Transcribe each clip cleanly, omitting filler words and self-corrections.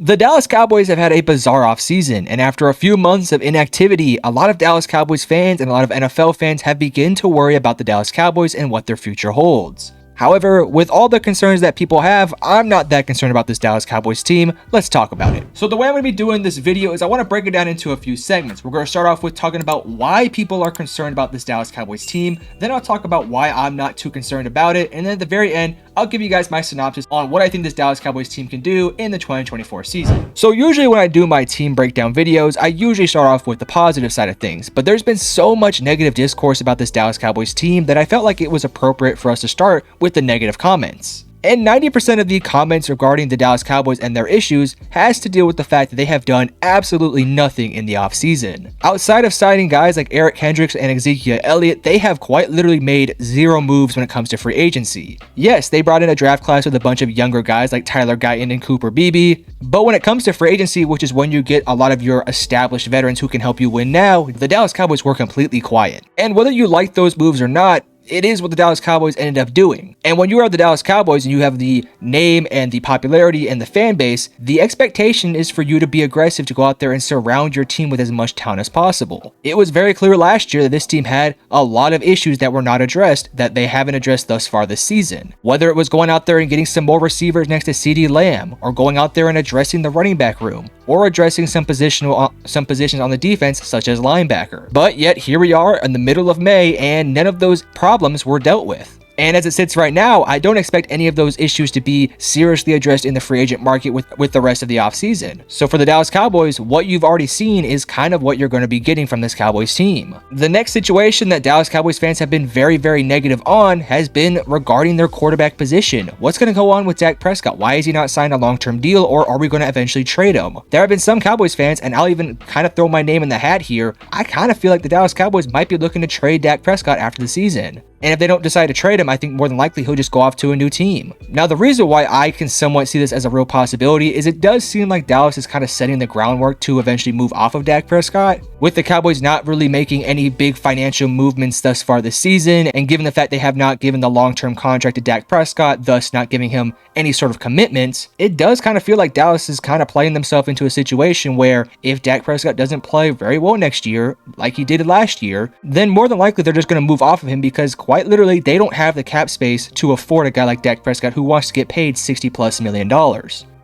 The Dallas Cowboys have had a bizarre offseason, and after a few months of inactivity, a lot of Dallas Cowboys fans and a lot of NFL fans have begun to worry about the Dallas Cowboys and what their future holds. However, with all the concerns that people have, I'm not that concerned about this Dallas Cowboys team. Let's talk about it. So the way I'm going to be doing this video is I want to break it down into a few segments. We're going to start off with talking about why people are concerned about this Dallas Cowboys team. Then I'll talk about why I'm not too concerned about it. And then at the very end, I'll give you guys my synopsis on what I think this Dallas Cowboys team can do in the 2024 season. So usually when I do my team breakdown videos, I usually start off with the positive side of things. But there's been so much negative discourse about this Dallas Cowboys team that I felt like it was appropriate for us to start with the negative comments. And 90% of the comments regarding the Dallas Cowboys and their issues has to deal with the fact that they have done absolutely nothing in the offseason. Outside of signing guys like Eric Kendricks and Ezekiel Elliott, they have quite literally made zero moves when it comes to free agency. Yes, they brought in a draft class with a bunch of younger guys like Tyler Guyton and Cooper Beebe, but when it comes to free agency, which is when you get a lot of your established veterans who can help you win now, the Dallas Cowboys were completely quiet. And whether you like those moves or not, it is what the Dallas Cowboys ended up doing. And when you are the Dallas Cowboys and you have the name and the popularity and the fan base, the expectation is for you to be aggressive, to go out there and surround your team with as much talent as possible. It was very clear last year that this team had a lot of issues that were not addressed, that they haven't addressed thus far this season. Whether it was going out there and getting some more receivers next to CeeDee Lamb, or going out there and addressing the running back room, or addressing some positions on the defense, such as linebacker. But yet here we are in the middle of May, and none of those problems were dealt with. And as it sits right now, I don't expect any of those issues to be seriously addressed in the free agent market with the rest of the offseason. So for the Dallas Cowboys, what you've already seen is kind of what you're going to be getting from this Cowboys team. The next situation that Dallas Cowboys fans have been very, very negative on has been regarding their quarterback position. What's going to go on with Dak Prescott? Why is he not signed a long-term deal, or are we going to eventually trade him? There have been some Cowboys fans, and I'll even kind of throw my name in the hat here. I kind of feel like the Dallas Cowboys might be looking to trade Dak Prescott after the season. And if they don't decide to trade him, I think more than likely he'll just go off to a new team. Now, the reason why I can somewhat see this as a real possibility is it does seem like Dallas is kind of setting the groundwork to eventually move off of Dak Prescott, with the Cowboys not really making any big financial movements thus far this season, and given the fact they have not given the long-term contract to Dak Prescott, thus not giving him any sort of commitments, it does kind of feel like Dallas is kind of playing themselves into a situation where if Dak Prescott doesn't play very well next year, like he did last year, then more than likely they're just going to move off of him, because quite literally, they don't have the cap space to afford a guy like Dak Prescott who wants to get paid $60+ million.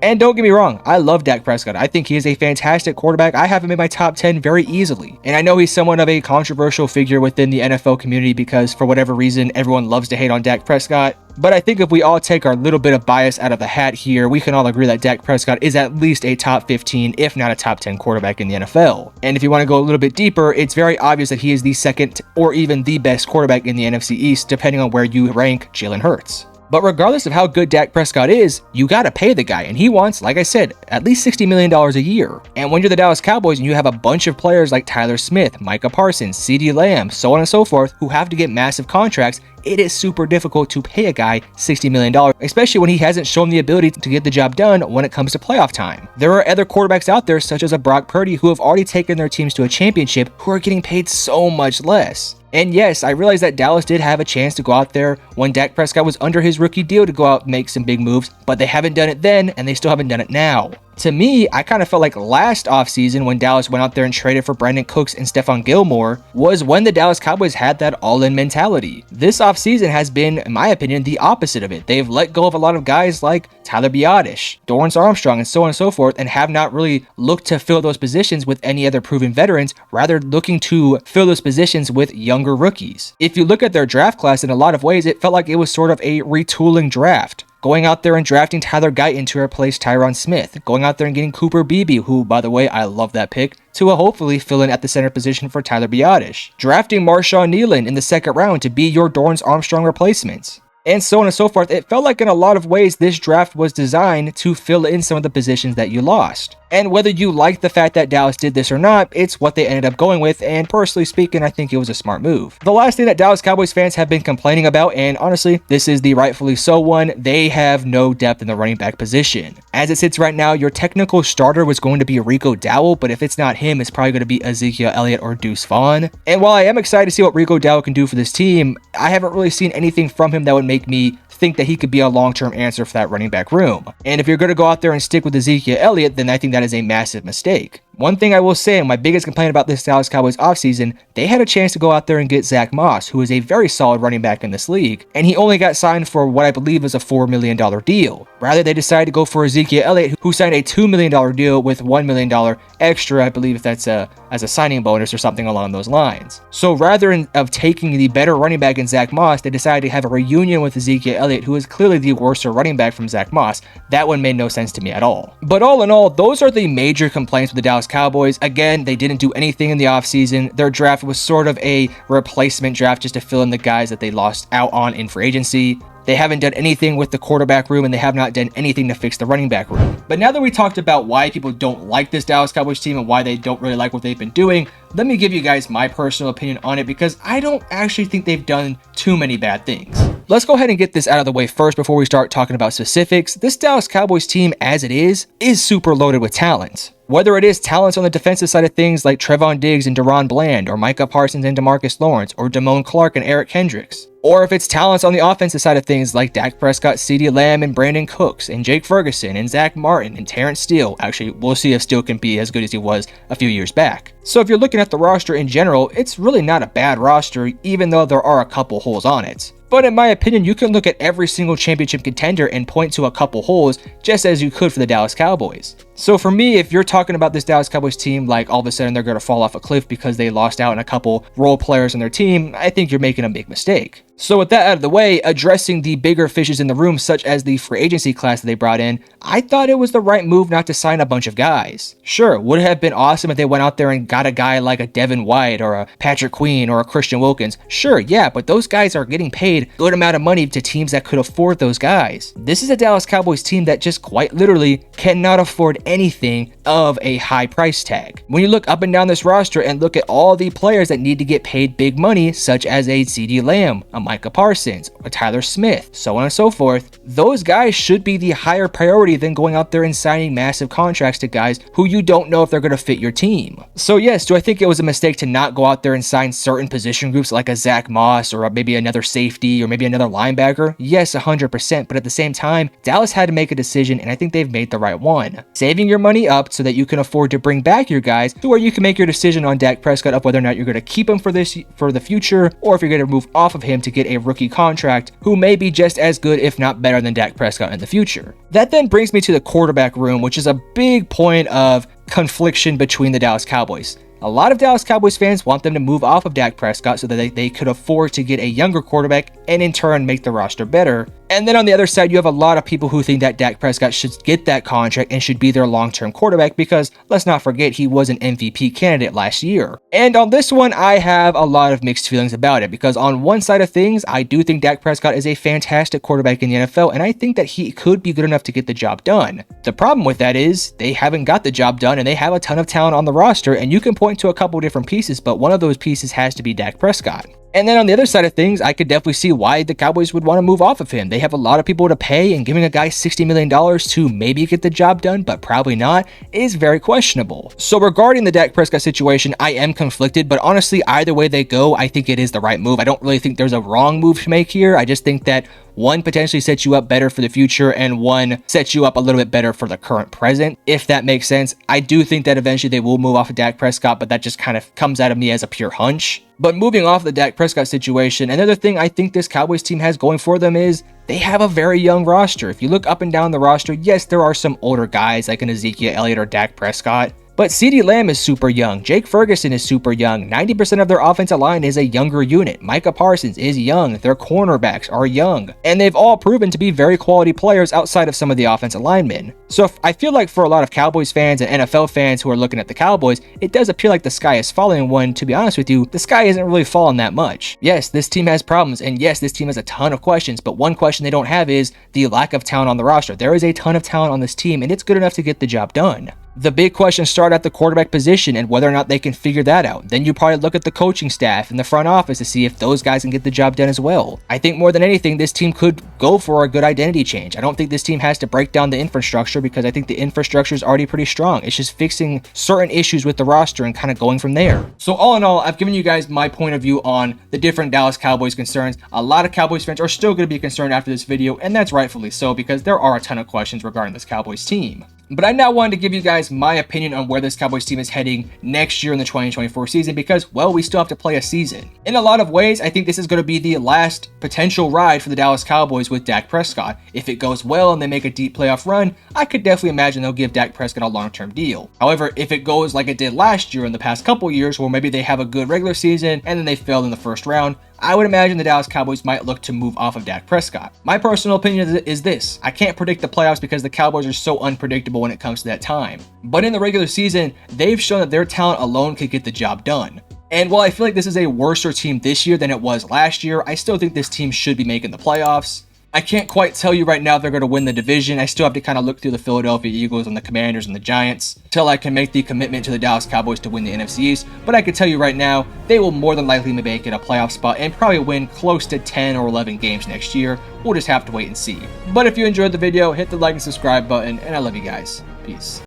And don't get me wrong, I love Dak Prescott. I think he is a fantastic quarterback. I have him in my top 10 very easily. And I know he's somewhat of a controversial figure within the NFL community because for whatever reason, everyone loves to hate on Dak Prescott. But I think if we all take our little bit of bias out of the hat here, we can all agree that Dak Prescott is at least a top 15, if not a top 10 quarterback in the NFL. And if you want to go a little bit deeper, it's very obvious that he is the second or even the best quarterback in the NFC East, depending on where you rank Jalen Hurts. But regardless of how good Dak Prescott is, you gotta pay the guy, and he wants, like I said, at least $60 million a year. And when you're the Dallas Cowboys and you have a bunch of players like Tyler Smith, Micah Parsons, CeeDee Lamb, so on and so forth, who have to get massive contracts, it is super difficult to pay a guy $60 million, especially when he hasn't shown the ability to get the job done when it comes to playoff time. There are other quarterbacks out there, such as a Brock Purdy, who have already taken their teams to a championship, who are getting paid so much less. And yes, I realize that Dallas did have a chance to go out there when Dak Prescott was under his rookie deal to go out and make some big moves, but they haven't done it then, and they still haven't done it now. To me, I kind of felt like last offseason when Dallas went out there and traded for Brandon Cooks and Stephon Gilmore was when the Dallas Cowboys had that all-in mentality. This offseason has been, in my opinion, the opposite of it. They've let go of a lot of guys like Tyler Biadasz, Dorrance Armstrong, and so on and so forth, and have not really looked to fill those positions with any other proven veterans, rather looking to fill those positions with younger rookies. If you look at their draft class, in a lot of ways, it felt like it was sort of a retooling draft. Going out there and drafting Tyler Guyton to replace Tyron Smith. Going out there and getting Cooper Beebe, who, by the way, I love that pick, to hopefully fill in at the center position for Tyler Biadasz. Drafting Marshawn Nealon in the second round to be your Dorrance Armstrong replacements. And so on and so forth. It felt like in a lot of ways this draft was designed to fill in some of the positions that you lost. And whether you like the fact that Dallas did this or not, it's what they ended up going with, and personally speaking, I think it was a smart move. The last thing that Dallas Cowboys fans have been complaining about, and honestly, this is the rightfully so one, they have no depth in the running back position. As it sits right now, your technical starter was going to be Rico Dowell, but if it's not him, it's probably going to be Ezekiel Elliott or Deuce Vaughn. And while I am excited to see what Rico Dowell can do for this team, I haven't really seen anything from him that would make me think that he could be a long-term answer for that running back room. And if you're going to go out there and stick with Ezekiel Elliott, then I think that is a massive mistake. One thing I will say, and my biggest complaint about this Dallas Cowboys offseason, they had a chance to go out there and get Zach Moss, who is a very solid running back in this league, and he only got signed for what I believe is a $4 million deal. Rather, they decided to go for Ezekiel Elliott, who signed a $2 million deal with $1 million extra, I believe if that's as a signing bonus or something along those lines. So rather of taking the better running back in Zach Moss, they decided to have a reunion with Ezekiel Elliott, who is clearly the worse running back from Zach Moss. That one made no sense to me at all. But all in all, those are the major complaints with the Dallas Cowboys. Again, they didn't do anything in the offseason. Their draft was sort of a replacement draft just to fill in the guys that they lost out on in free agency. They haven't done anything with the quarterback room, and they have not done anything to fix the running back room. But now that we talked about why people don't like this Dallas Cowboys team and why they don't really like what they've been doing, let me give you guys my personal opinion on it, because I don't actually think they've done too many bad things. Let's go ahead and get this out of the way first before we start talking about specifics. This Dallas Cowboys team, as it is super loaded with talent. Whether it is talents on the defensive side of things like Trevon Diggs and Deron Bland, or Micah Parsons and DeMarcus Lawrence, or Damone Clark and Eric Kendricks. Or if it's talents on the offensive side of things like Dak Prescott, CeeDee Lamb, and Brandon Cooks, and Jake Ferguson, and Zach Martin, and Terrence Steele. Actually, we'll see if Steele can be as good as he was a few years back. So if you're looking at the roster in general, it's really not a bad roster, even though there are a couple holes on it. But in my opinion, you can look at every single championship contender and point to a couple holes, just as you could for the Dallas Cowboys. So for me, if you're talking about this Dallas Cowboys team like all of a sudden they're going to fall off a cliff because they lost out on a couple role players on their team, I think you're making a big mistake. So with that out of the way, addressing the bigger fishes in the room, such as the free agency class that they brought in, I thought it was the right move not to sign a bunch of guys. Sure, would it have been awesome if they went out there and got a guy like a Devin White or a Patrick Queen or a Christian Wilkins? Sure, yeah, but those guys are getting paid a good amount of money to teams that could afford those guys. This is a Dallas Cowboys team that just quite literally cannot afford anything of a high price tag. When you look up and down this roster and look at all the players that need to get paid big money, such as a CeeDee Lamb, a Micah Parsons, a Tyler Smith, so on and so forth, those guys should be the higher priority than going out there and signing massive contracts to guys who you don't know if they're going to fit your team. So yes, do I think it was a mistake to not go out there and sign certain position groups like a Zach Moss or maybe another safety or maybe another linebacker? Yes, 100%, but at the same time, Dallas had to make a decision, and I think they've made the right one. Saving your money up so that you can afford to bring back your guys to where you can make your decision on Dak Prescott of whether or not you're going to keep him for the future, or if you're going to move off of him to get a rookie contract who may be just as good, if not better, than Dak Prescott in the future. That then brings me to the quarterback room, which is a big point of confliction between the Dallas Cowboys. A lot of Dallas Cowboys fans want them to move off of Dak Prescott so that they could afford to get a younger quarterback and in turn make the roster better. And then on the other side, you have a lot of people who think that Dak Prescott should get that contract and should be their long-term quarterback because, let's not forget, he was an MVP candidate last year. And on this one, I have a lot of mixed feelings about it because on one side of things, I do think Dak Prescott is a fantastic quarterback in the NFL, and I think that he could be good enough to get the job done. The problem with that is they haven't got the job done, and they have a ton of talent on the roster, and you can point to a couple different pieces, but one of those pieces has to be Dak Prescott. And then on the other side of things, I could definitely see why the Cowboys would want to move off of him. They have a lot of people to pay, and giving a guy $60 million to maybe get the job done, but probably not, is very questionable. So regarding the Dak Prescott situation, I am conflicted, but honestly, either way they go, I think it is the right move. I don't really think there's a wrong move to make here. I just think that one potentially sets you up better for the future, and one sets you up a little bit better for the current present, if that makes sense. I do think that eventually they will move off of Dak Prescott, but that just kind of comes out of me as a pure hunch. But moving off the Dak Prescott situation, another thing I think this Cowboys team has going for them is they have a very young roster. If you look up and down the roster, yes, there are some older guys like an Ezekiel Elliott or Dak Prescott, but CeeDee Lamb is super young. Jake Ferguson is super young. 90% of their offensive line is a younger unit. Micah Parsons is young. Their cornerbacks are young. And they've all proven to be very quality players outside of some of the offensive linemen. So I feel like for a lot of Cowboys fans and NFL fans who are looking at the Cowboys, it does appear like the sky is falling when, to be honest with you, the sky isn't really falling that much. Yes, this team has problems, and yes, this team has a ton of questions, but one question they don't have is the lack of talent on the roster. There is a ton of talent on this team, and it's good enough to get the job done. The big questions start at the quarterback position and whether or not they can figure that out. Then you probably look at the coaching staff and the front office to see if those guys can get the job done as well. I think more than anything, this team could go for a good identity change. I don't think this team has to break down the infrastructure because I think the infrastructure is already pretty strong. It's just fixing certain issues with the roster and kind of going from there. So all in all, I've given you guys my point of view on the different Dallas Cowboys concerns. A lot of Cowboys fans are still going to be concerned after this video, and that's rightfully so because there are a ton of questions regarding this Cowboys team. But I now wanted to give you guys my opinion on where this Cowboys team is heading next year in the 2024 season because, well, we still have to play a season. In a lot of ways, I think this is going to be the last potential ride for the Dallas Cowboys with Dak Prescott. If it goes well and they make a deep playoff run, I could definitely imagine they'll give Dak Prescott a long-term deal. However, if it goes like it did last year in the past couple years, where maybe they have a good regular season and then they failed in the first round, I would imagine the Dallas Cowboys might look to move off of Dak Prescott. My personal opinion is this: I can't predict the playoffs because the Cowboys are so unpredictable when it comes to that time. But in the regular season, they've shown that their talent alone can get the job done. And while I feel like this is a worser team this year than it was last year, I still think this team should be making the playoffs. I can't quite tell you right now if they're going to win the division. I still have to kind of look through the Philadelphia Eagles and the Commanders and the Giants until I can make the commitment to the Dallas Cowboys to win the NFC East. But I can tell you right now, they will more than likely make it a playoff spot and probably win close to 10 or 11 games next year. We'll just have to wait and see. But if you enjoyed the video, hit the like and subscribe button, and I love you guys. Peace.